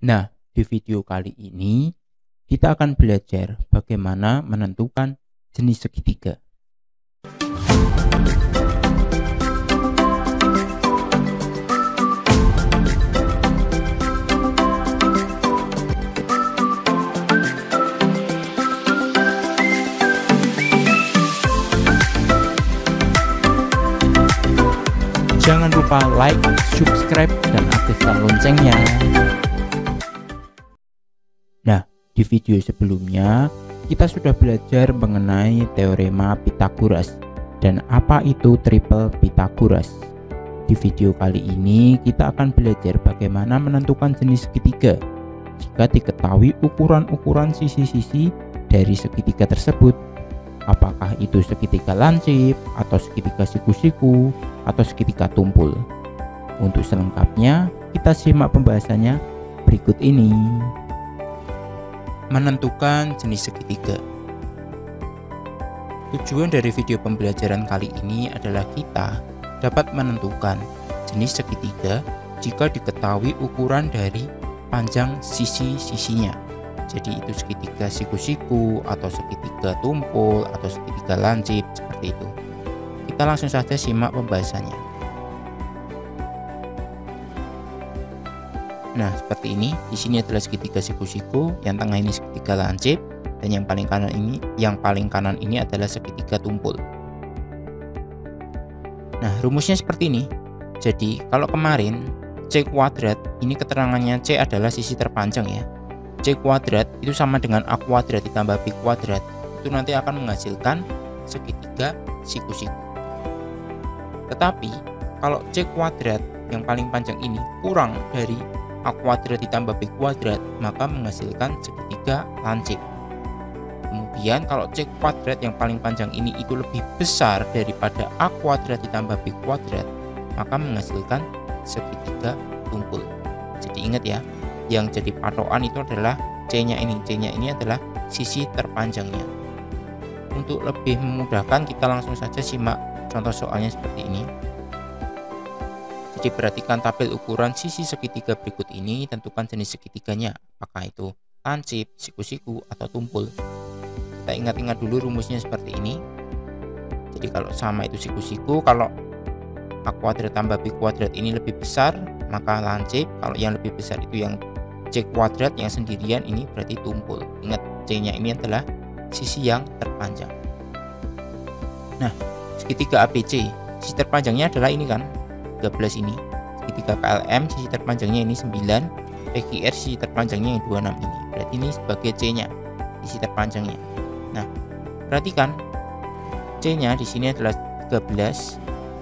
Nah, di video kali ini kita akan belajar bagaimana menentukan jenis segitiga. Jangan lupa like, subscribe, dan aktifkan loncengnya. Nah, di video sebelumnya kita sudah belajar mengenai teorema Pythagoras dan apa itu triple Pythagoras. Di video kali ini kita akan belajar bagaimana menentukan jenis segitiga jika diketahui ukuran-ukuran sisi-sisi dari segitiga tersebut. Apakah itu segitiga lancip, atau segitiga siku-siku, atau segitiga tumpul. Untuk selengkapnya, kita simak pembahasannya berikut ini. Menentukan jenis segitiga. Tujuan dari video pembelajaran kali ini adalah kita dapat menentukan jenis segitiga jika diketahui ukuran dari panjang sisi-sisinya. Jadi itu segitiga siku-siku, atau segitiga tumpul, atau segitiga lancip, seperti itu. Kita langsung saja simak pembahasannya. Nah, seperti ini. Di sini adalah segitiga siku-siku, yang tengah ini segitiga lancip, dan yang paling kanan ini adalah segitiga tumpul. Nah, rumusnya seperti ini. Jadi, kalau kemarin C kuadrat, ini keterangannya C adalah sisi terpanjang ya. C kuadrat itu sama dengan A kuadrat ditambah B kuadrat. Itu nanti akan menghasilkan segitiga siku-siku. Tetapi kalau C kuadrat yang paling panjang ini kurang dari A kuadrat ditambah B kuadrat, maka menghasilkan segitiga lancip. Kemudian kalau C kuadrat yang paling panjang ini itu lebih besar daripada A kuadrat ditambah B kuadrat, maka menghasilkan segitiga tumpul. Jadi ingat ya, yang jadi patokan itu adalah C-nya ini. C-nya ini adalah sisi terpanjangnya. Untuk lebih memudahkan, kita langsung saja simak contoh soalnya seperti ini. Jadi perhatikan tabel ukuran sisi segitiga berikut ini, tentukan jenis segitiganya, apakah itu lancip, siku-siku, atau tumpul. Kita ingat-ingat dulu rumusnya seperti ini. Jadi kalau sama itu siku-siku, kalau A kuadrat tambah B kuadrat ini lebih besar, maka lancip. Kalau yang lebih besar itu yang C kuadrat yang sendirian, ini berarti tumpul. Ingat, C-nya ini adalah sisi yang terpanjang. Nah, segitiga ABC, sisi terpanjangnya adalah ini kan, 13 ini. Segitiga KLM, sisi terpanjangnya ini 9. PQR, sisi terpanjangnya yang 26 ini. Berarti ini sebagai C-nya, sisi terpanjangnya. Nah, perhatikan C-nya di sini adalah 13.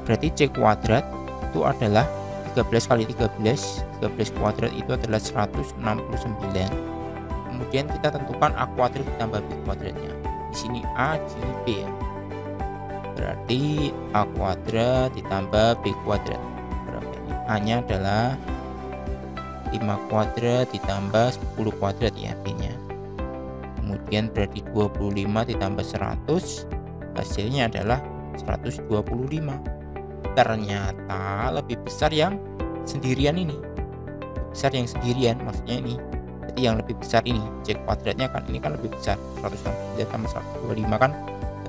Berarti C kuadrat itu adalah 13 kali 13 kuadrat itu adalah 169. Kemudian kita tentukan A kuadrat ditambah B kuadratnya. Di sini A, di sini B ya. Berarti A kuadrat ditambah B kuadrat. Berapa ini? A-nya adalah 5 kuadrat ditambah 10 kuadrat ya, B-nya. Kemudian berarti 25 ditambah 100, hasilnya adalah 125. Ternyata lebih besar yang sendirian ini. Besar yang sendirian, maksudnya ini. Jadi yang lebih besar ini, C kuadratnya kan ini kan lebih besar. 169 tambah 125 kan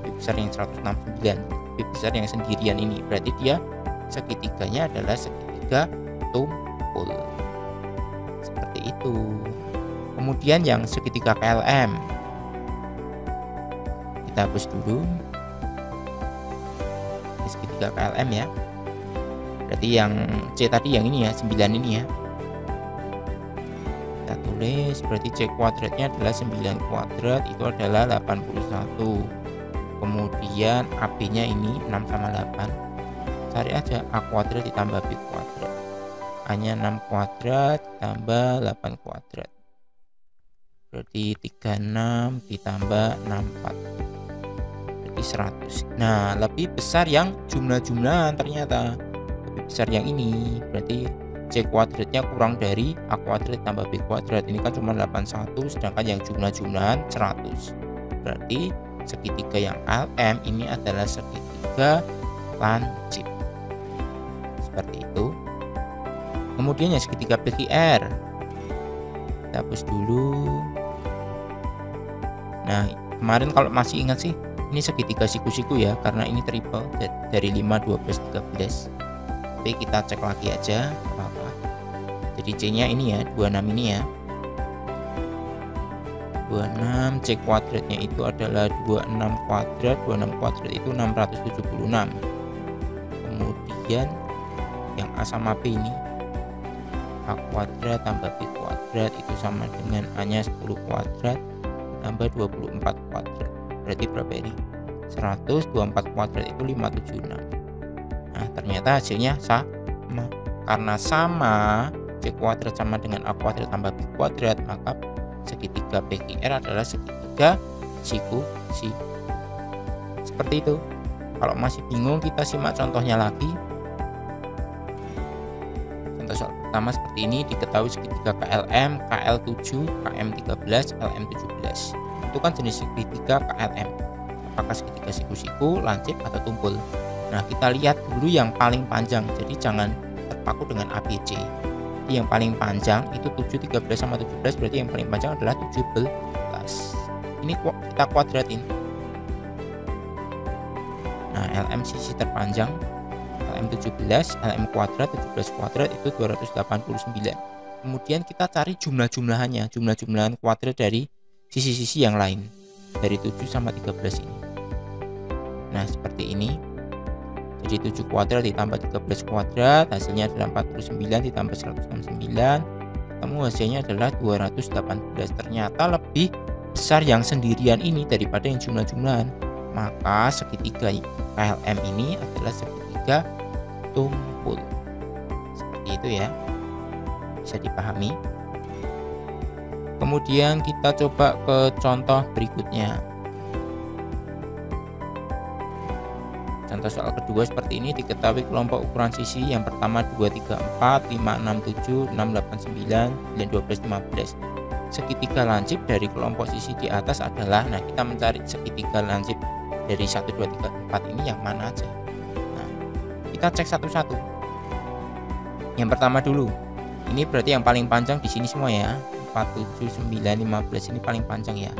lebih besar yang 169. Lebih besar yang sendirian ini. Berarti dia segitiganya adalah segitiga tumpul. Seperti itu. Kemudian yang segitiga KLM, kita hapus dulu. Segitiga KLM ya. Berarti yang C tadi yang ini ya, 9 ini ya. Kita tulis, berarti C kuadratnya adalah 9 kuadrat itu adalah 81. Kemudian AB-nya ini 6 sama 8. Cari aja A kuadrat ditambah B kuadrat. A-nya 6 kuadrat tambah 8 kuadrat. Berarti 36 ditambah 64. 100. Nah, lebih besar yang jumlah-jumlahan ternyata. Lebih besar yang ini. Berarti C kuadratnya kurang dari A kuadrat tambah B kuadrat. Ini kan cuma 81, sedangkan yang jumlah-jumlahan 100. Berarti segitiga yang LM ini adalah segitiga lancip. Seperti itu. Kemudian yang segitiga PQR. kita hapus dulu. Nah, kemarin kalau masih ingat sih, ini segitiga siku-siku ya, karena ini triple dari 5, 12, 13. Tapi kita cek lagi aja apa-apa. Jadi C nya ini ya, 26 ini ya, 26. C kuadratnya itu adalah 26 kuadrat. 26 kuadrat itu 676. Kemudian yang A sama B ini, A kuadrat tambah B kuadrat itu sama dengan A nya 10 kuadrat tambah 24 kuadrat. Berarti berapa ini? 100. 24 kuadrat itu 576. Nah, ternyata hasilnya sama. Karena sama, C kuadrat sama dengan A kuadrat tambah B kuadrat, maka segitiga PQR adalah segitiga siku-siku. Seperti itu. Kalau masih bingung, kita simak contohnya lagi. Contoh soal pertama seperti ini, diketahui segitiga KLM, KL7, KM13, LM17. Itu kan jenis segitiga KLM. Apakah segitiga siku-siku, lancip, atau tumpul? Nah, kita lihat dulu yang paling panjang. Jadi jangan terpaku dengan ABC. Yang paling panjang itu 7, 13 sama 17, berarti yang paling panjang adalah 17. Ini kita kuadratin. Nah, LM sisi terpanjang, LM 17, LM kuadrat 17 kuadrat itu 289. Kemudian kita cari jumlah-jumlahannya, jumlah-jumlahan kuadrat dari sisi-sisi yang lain, dari 7 sama 13 ini. Nah, seperti ini. Jadi 7 kuadrat ditambah 13 kuadrat, hasilnya adalah 49 ditambah 169, ketemu hasilnya adalah 218. Ternyata lebih besar yang sendirian ini daripada yang jumlah-jumlahan. Maka segitiga KLM ini adalah segitiga tumpul. Seperti itu ya, bisa dipahami. Kemudian kita coba ke contoh berikutnya. Contoh soal kedua seperti ini, diketahui kelompok ukuran sisi yang pertama 2, 3, 4, 5, 6, 7, 6, 8, 9, 9, 12, 15. Segitiga lancip dari kelompok sisi di atas adalah, nah kita mencari segitiga lancip dari 1, 2, 3, 4 ini yang mana aja. Nah, kita cek satu-satu. Yang pertama dulu, ini berarti yang paling panjang di sini semua ya, 4, 7, 9, 15 ini paling panjang ya.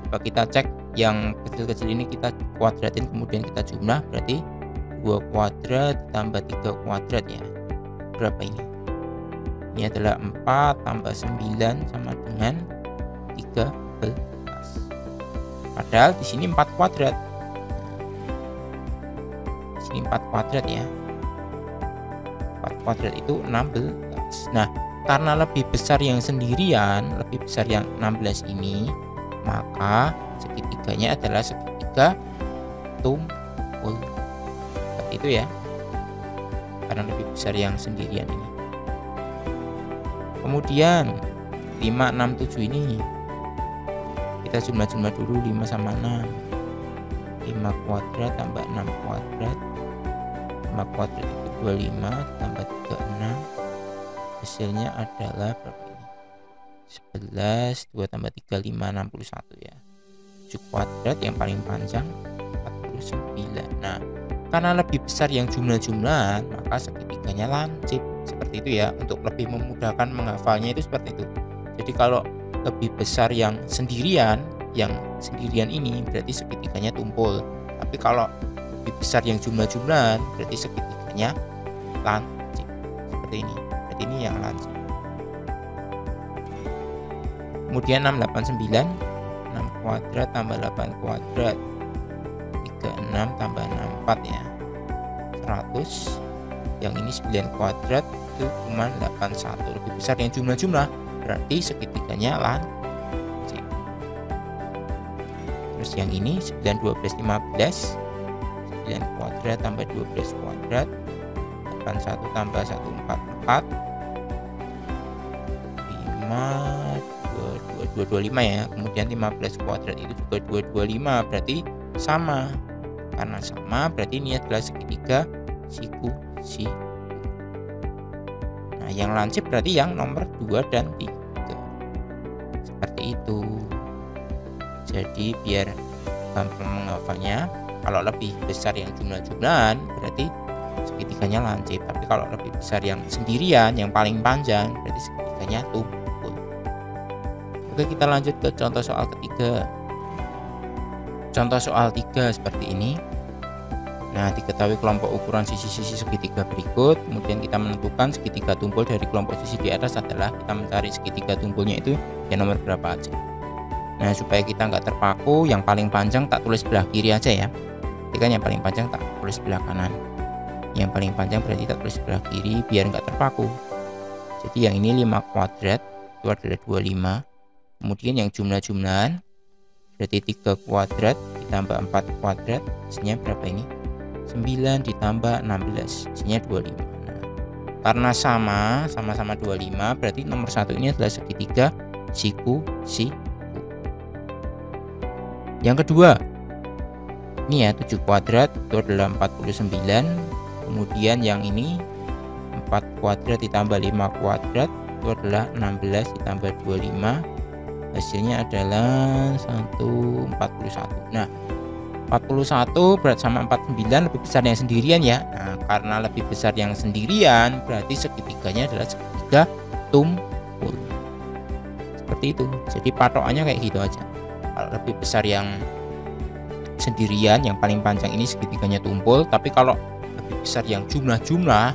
Coba kita cek yang kecil-kecil ini, kita kuadratin kemudian kita jumlah, berarti 2 kuadrat tambah 3 kuadrat ya. Berapa ini? Ini adalah 4 tambah 9 sama dengan 13. Padahal di sini 4 kuadrat. Di sini 4 kuadrat ya. 4 kuadrat itu 16. Nah, karena lebih besar yang sendirian, lebih besar yang 16 ini, maka segitiganya adalah segitiga tumpul. Seperti itu ya, karena lebih besar yang sendirian ini. Kemudian 5, 6, 7 ini kita jumlah-jumlah dulu. 5 sama 6, 5 kuadrat tambah 6 kuadrat, 5 kuadrat itu 25 tambah 36, hasilnya adalah berapa ini? 11, 2 tambah 3, 5, 61 ya. 7 kuadrat yang paling panjang 49. Nah, karena lebih besar yang jumlah-jumlahan, maka segitiganya lancip. Seperti itu ya, untuk lebih memudahkan menghafalnya itu seperti itu. Jadi kalau lebih besar yang sendirian ini berarti segitiganya tumpul. Tapi kalau lebih besar yang jumlah-jumlahan berarti segitiganya lancip. Seperti ini. Berarti ini yang lancip. Kemudian 6, 8, 9, 6 kuadrat tambah 8 kuadrat, 36 tambah 64 ya, 100. Yang ini 9 kuadrat itu cuma 81, lebih besar yang jumlah-jumlah, berarti segitiganya lancip. Terus yang ini 9, 12, 15, 9 kuadrat tambah 12 kuadrat, 81 tambah 144, 225 ya. Kemudian 15 kuadrat itu juga 225, berarti sama. Karena sama berarti ini adalah segitiga siku-siku. Nah, yang lancip berarti yang nomor 2 dan 3. Seperti itu. Jadi biar gampang menghafalnya, kalau lebih besar yang jumlah-jumlahan berarti segitiganya lancip. Tapi kalau lebih besar yang sendirian, yang paling panjang, berarti segitiganya tumpul. Oke, kita lanjut ke contoh soal ketiga. Contoh soal 3 seperti ini. Nah, diketahui kelompok ukuran sisi-sisi segitiga berikut, kemudian kita menentukan segitiga tumpul dari kelompok sisi di atas adalah kita mencari segitiga tumpulnya itu yang nomor berapa aja. Nah, supaya kita nggak terpaku, yang paling panjang tak tulis sebelah kiri aja ya. Jadi kan yang paling panjang tak tulis sebelah kanan. Yang paling panjang berarti tak tulis sebelah kiri biar nggak terpaku. Jadi yang ini 5 kuadrat itu adalah 25. Kemudian yang jumlah-jumlahan berarti 3 kuadrat ditambah 4 kuadrat hasilnya berapa ini? 9 ditambah 16 hasilnya 25. Nah, karena sama-sama 25 berarti nomor 1 ini adalah segitiga siku-siku. Yang kedua ini ya 7 kuadrat itu adalah 49. Kemudian yang ini 4 kuadrat ditambah 5 kuadrat itu adalah 16 ditambah 25 hasilnya adalah 141. Nah, 41 berat sama 49 lebih besar yang sendirian ya. Nah, karena lebih besar yang sendirian berarti segitiganya adalah segitiga tumpul. Seperti itu. Jadi patokannya kayak gitu aja. Kalau lebih besar yang sendirian, yang paling panjang ini segitiganya tumpul. Tapi kalau lebih besar yang jumlah-jumlah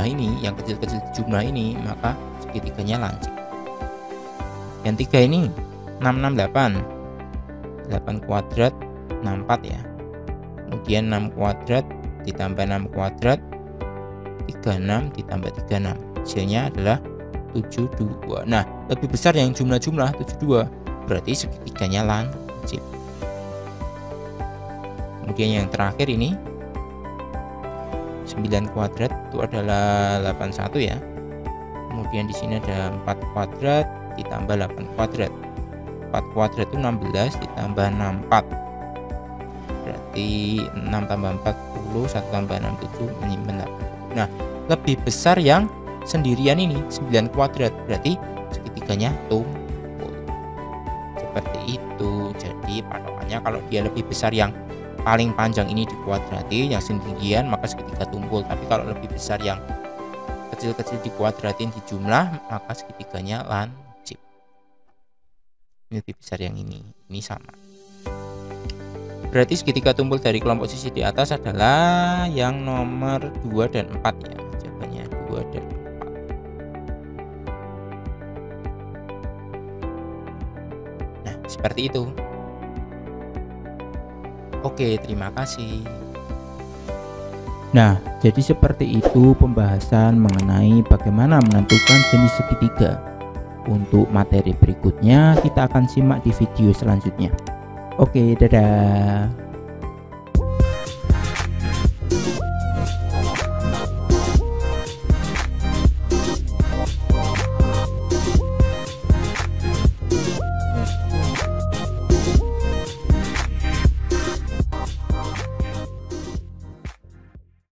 ini, yang kecil-kecil jumlah ini, maka segitiganya lancip. Yang 3 ini 668. 8 kuadrat 64 ya. Kemudian 6 kuadrat ditambah 6 kuadrat 36 ditambah 36 hasilnya adalah 72. Nah, lebih besar yang jumlah-jumlah 72 berarti segitiganya lancip. Kemudian yang terakhir ini 9 kuadrat itu adalah 81 ya. Kemudian di sini ada 4 kuadrat ditambah 8 kuadrat. 4 kuadrat itu 16 ditambah 64 berarti 6 tambah 40, 1 tambah 6 7 menyimpan 8. Nah, lebih besar yang sendirian ini 9 kuadrat berarti segitiganya tumpul. Seperti itu. Jadi patokannya kalau dia lebih besar yang paling panjang ini dikuadratin, yang sendirian maka segitiga tumpul. Tapi kalau lebih besar yang kecil-kecil dikuadratin di jumlah maka segitiganya lancip. Ini lebih besar yang ini sama. Berarti segitiga tumpul dari kelompok sisi di atas adalah yang nomor 2 dan 4 ya. Jawabannya 2 dan 4. Nah, seperti itu. Oke, terima kasih. Nah, jadi seperti itu pembahasan mengenai bagaimana menentukan jenis segitiga. Untuk materi berikutnya kita akan simak di video selanjutnya. Oke, dadah.